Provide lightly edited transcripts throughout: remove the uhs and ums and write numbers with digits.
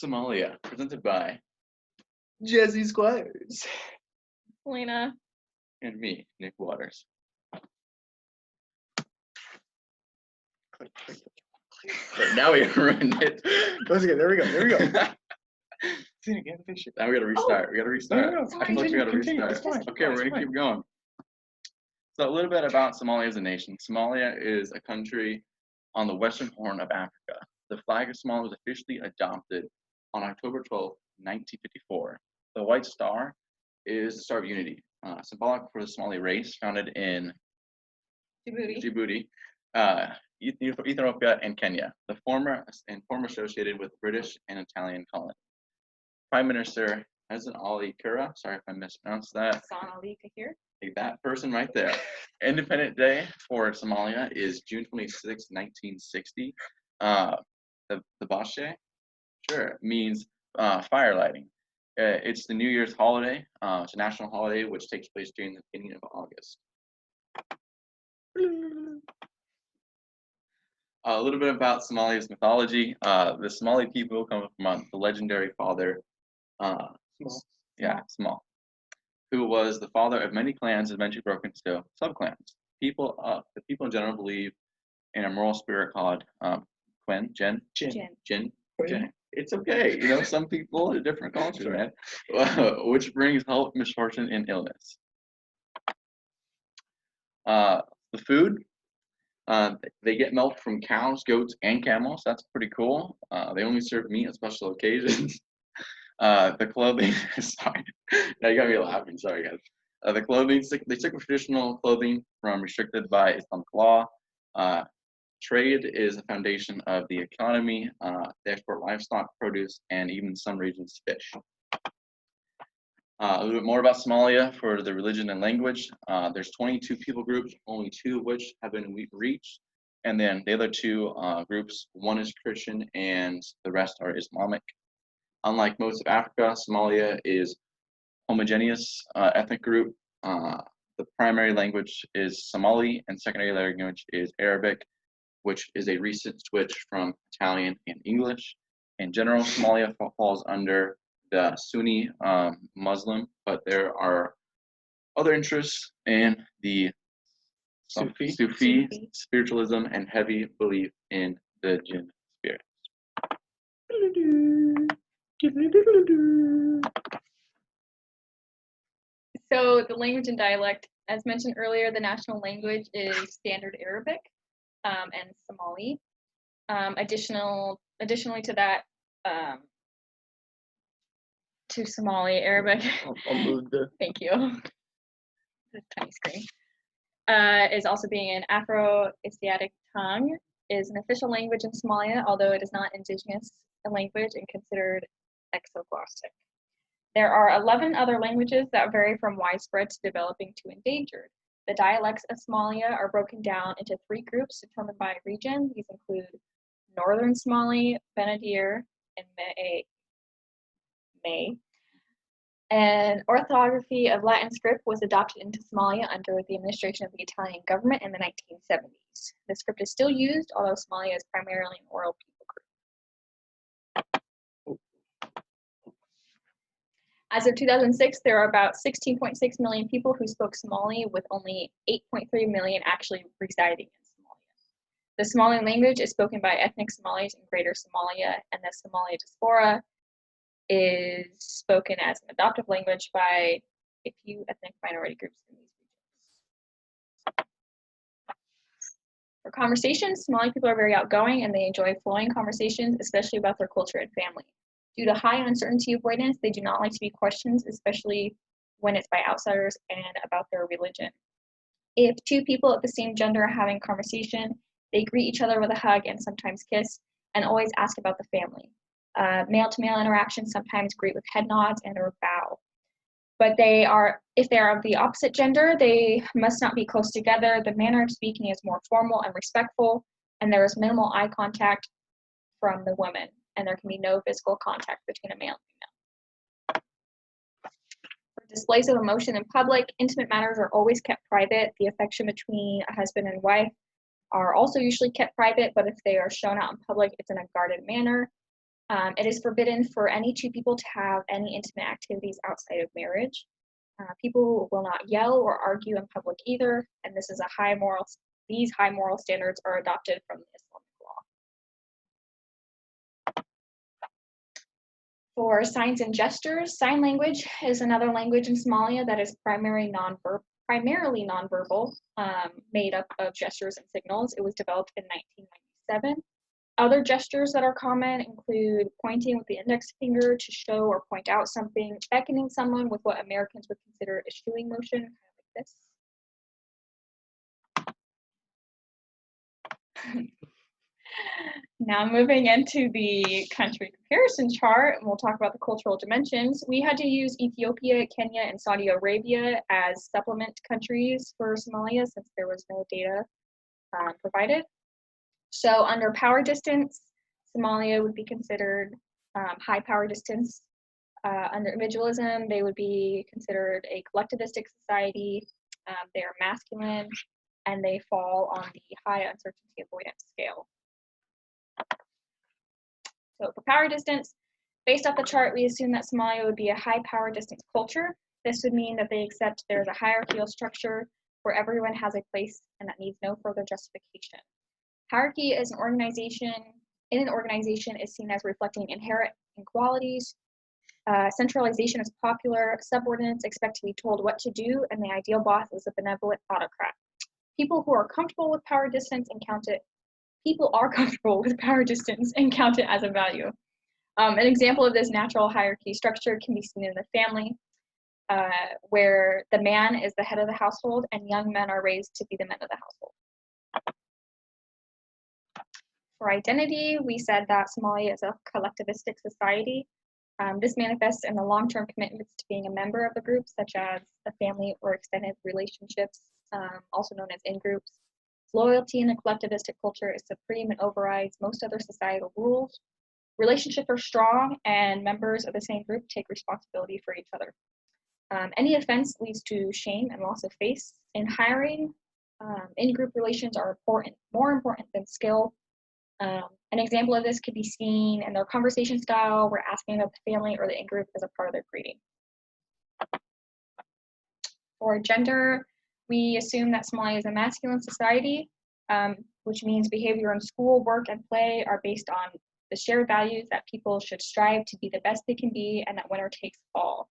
Somalia, presented by Jesse Squires Lena. and me, Nick Waters. Right, now we ruined it. Let's get there we go. See again, finish it. Now we gotta restart. We gotta restart. No, I feel like we gotta continue. restart. It's fine. Okay, we're It's gonna keep going. So a little bit about Somalia as a nation. Somalia is a country on the western horn of Africa. The flag of Somalia was officially adopted on October 12, 1954. The white star is the Star of Unity, symbolic for the Somali race founded in Djibouti, Ethiopia, and Kenya. The former associated with British and Italian colonies. Prime Minister Hassan Ali Kura, sorry if I mispronounced that. Hassan Ali Kahir. Like that person right there. Independent Day for Somalia is June 26, 1960. The Bashe, sure, means fire lighting. It's the New Year's holiday. It's a national holiday which takes place during the beginning of August. A little bit about Somalia's mythology. The Somali people come from the legendary father, Small, who was the father of many clans, eventually broken into subclans. The people in general believe in a moral spirit called Jinn. It's okay, some people are different cultures, man. Which brings health, misfortune, and illness. The food. They get milk from cows, goats, and camels. That's pretty cool. They only serve meat on special occasions. The clothing, sorry, now you got me laughing, sorry guys. The clothing, they stick with traditional clothing restricted by Islamic law. Trade is the foundation of the economy. They export livestock, produce, and even in some regions, fish. A little bit more about Somalia for the religion and language. There's 22 people groups, only 2 of which have been reached. And then the other 2 groups, one is Christian and the rest are Islamic. Unlike most of Africa, Somalia is homogeneous ethnic group. The primary language is Somali and secondary language is Arabic, which is a recent switch from Italian and English. In general, Somalia falls under the Sunni Muslim, but there are other interests in the Sufi spiritualism and heavy belief in the jinn spirit. So the language and dialect, as mentioned earlier, the national language is Standard Arabic and Somali. Additionally to that, to Somali Arabic. I'll move the. Thank you. This tiny screen. Is also being an Afro-Asiatic tongue, is an official language in Somalia, although it is not indigenous language and considered exoglossic. There are 11 other languages that vary from widespread to developing to endangered. The dialects of Somalia are broken down into 3 groups determined by region. These include Northern Somali, Benadir, and May. An orthography of Latin script was adopted into Somalia under the administration of the Italian government in the 1970s. The script is still used, although Somalia is primarily an oral people group. As of 2006, there are about 16.6 million people who spoke Somali, with only 8.3 million actually residing in Somalia. The Somali language is spoken by ethnic Somalis in Greater Somalia, and the Somali diaspora is spoken as an adoptive language by a few ethnic minority groups in these regions. For conversations, Somali people are very outgoing and they enjoy flowing conversations, especially about their culture and family. Due to high uncertainty avoidance, they do not like to be questioned, especially when it's by outsiders and about their religion. If 2 people of the same gender are having a conversation, they greet each other with a hug and sometimes kiss, and always ask about the family. Male-to-male interactions sometimes greet with head nods and or bow. But if they are of the opposite gender, they must not be close together. The manner of speaking is more formal and respectful, and there is minimal eye contact from the woman, and there can be no physical contact between a male and female. For displays of emotion in public, intimate matters are always kept private. The affection between a husband and wife are also usually kept private, but if they are shown out in public, it's in a guarded manner. It is forbidden for any two people to have any intimate activities outside of marriage. People will not yell or argue in public either, and this is these high moral standards are adopted from the Islamic law. For signs and gestures, sign language is another language in Somalia that is primarily nonverbal, made up of gestures and signals. It was developed in 1997. Other gestures that are common include pointing with the index finger to show or point out something, beckoning someone with what Americans would consider a shooing motion, kind of like this. Now moving into the country comparison chart, and we'll talk about the cultural dimensions. We had to use Ethiopia, Kenya, and Saudi Arabia as supplement countries for Somalia since there was no data provided. So under power distance, Somalia would be considered high power distance. Under individualism, they would be considered a collectivistic society. They are masculine, and they fall on the high uncertainty avoidance scale. So for power distance, based off the chart, we assume that Somalia would be a high power distance culture. This would mean that they accept there's a hierarchical structure where everyone has a place and that needs no further justification. Hierarchy is an organization is seen as reflecting inherent inequalities. Centralization is popular. Subordinates expect to be told what to do, and the ideal boss is a benevolent autocrat. People are comfortable with power distance and count it as a value. An example of this natural hierarchy structure can be seen in the family, where the man is the head of the household and young men are raised to be the men of the household. For identity, we said that Somalia is a collectivistic society. This manifests in the long-term commitments to being a member of the group, such as a family or extended relationships, also known as in-groups. Loyalty in a collectivistic culture is supreme and overrides most other societal rules. Relationships are strong, and members of the same group take responsibility for each other. Any offense leads to shame and loss of face. In hiring, in-group relations are more important than skill. An example of this could be seen in their conversation style, where asking about the family or the in-group is a part of their greeting. For gender, we assume that Somalia is a masculine society, which means behavior in school, work, and play are based on the shared values that people should strive to be the best they can be and that winner takes all.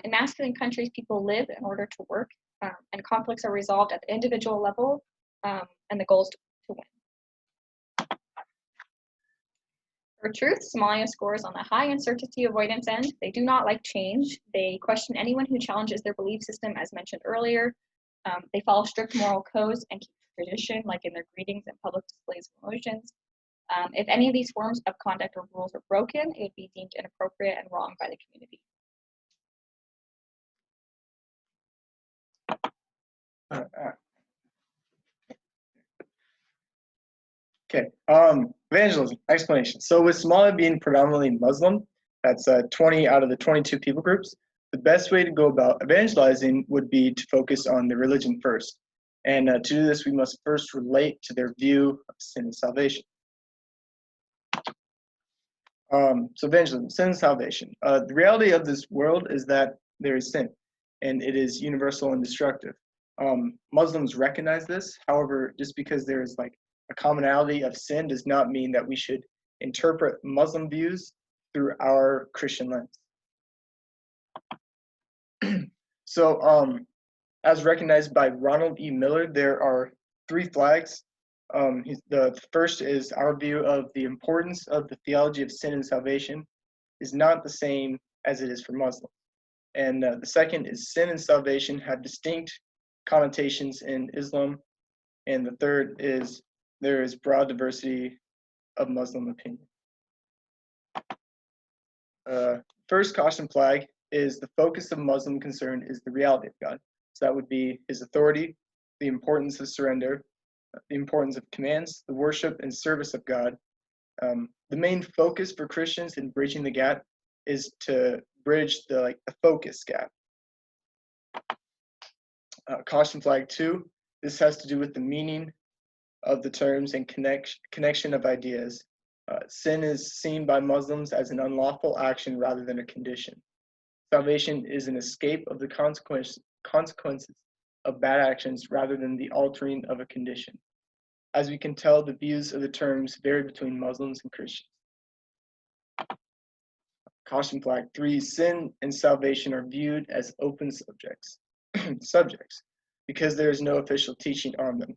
In masculine countries, people live in order to work, and conflicts are resolved at the individual level, and the goal is to win. For truth, Somalia scores on the high uncertainty avoidance end. They do not like change. They question anyone who challenges their belief system, as mentioned earlier. They follow strict moral codes and keep tradition, like in their greetings and public displays of emotions. If any of these forms of conduct or rules are broken, it would be deemed inappropriate and wrong by the community. Okay, evangelism, explanation. So with Somalia being predominantly Muslim, that's 20 out of the 22 people groups, the best way to go about evangelizing would be to focus on the religion first. And to do this, we must first relate to their view of sin and salvation. So evangelism, sin and salvation. The reality of this world is that there is sin, and it is universal and destructive. Muslims recognize this. However, just because there is like a commonality of sin does not mean that we should interpret Muslim views through our Christian lens. So, as recognized by Ronald E. Miller, there are 3 flags. The first is our view of the importance of the theology of sin and salvation is not the same as it is for Muslims. And the second is sin and salvation have distinct connotations in Islam. And the third is there is broad diversity of Muslim opinion. First caution flag is the focus of Muslim concern is the reality of God. So that would be his authority, the importance of surrender, the importance of commands, the worship and service of God. The main focus for Christians in bridging the gap is to bridge the focus gap. Caution flag 2, this has to do with the meaning of the terms and connection of ideas. Sin is seen by Muslims as an unlawful action rather than a condition. Salvation is an escape of the consequences of bad actions rather than the altering of a condition. As we can tell, the views of the terms vary between Muslims and Christians. Caution flag 3, sin and salvation are viewed as open subjects, because there is no official teaching on them.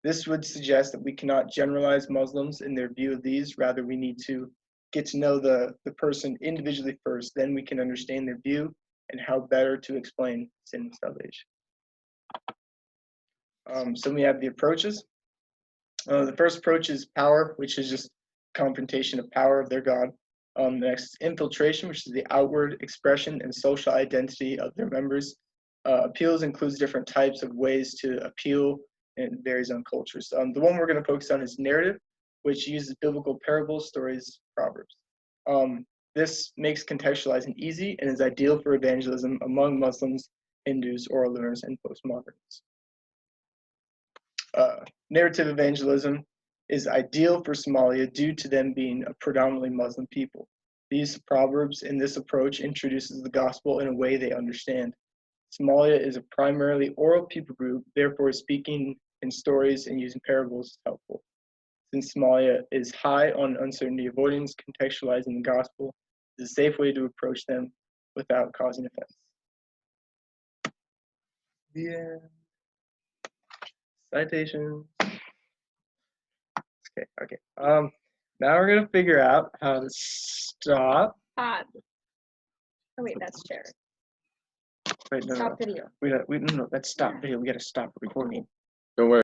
This would suggest that we cannot generalize Muslims in their view of these. Rather, we need to get to know the person individually first, then we can understand their view and how better to explain sin and salvation. So we have the approaches. The first approach is power, which is just confrontation of power of their God. Next, infiltration, which is the outward expression and social identity of their members. Appeals includes different types of ways to appeal and varies on cultures. The one we're going to focus on is narrative, which uses biblical parables, stories, proverbs. This makes contextualizing easy and is ideal for evangelism among Muslims, Hindus, oral learners, and postmoderns. Narrative evangelism is ideal for Somalia due to them being a predominantly Muslim people. The use of proverbs in this approach introduces the gospel in a way they understand. Somalia is a primarily oral people group, therefore speaking in stories and using parables is helpful. Since Somalia is high on uncertainty avoidance, contextualizing the gospel is a safe way to approach them without causing offense. Yeah. Citation. Okay. Now we're gonna figure out how to stop. Oh wait, that's share. Wait, no, Stop video. no, that's stop video. We gotta stop recording. Don't worry.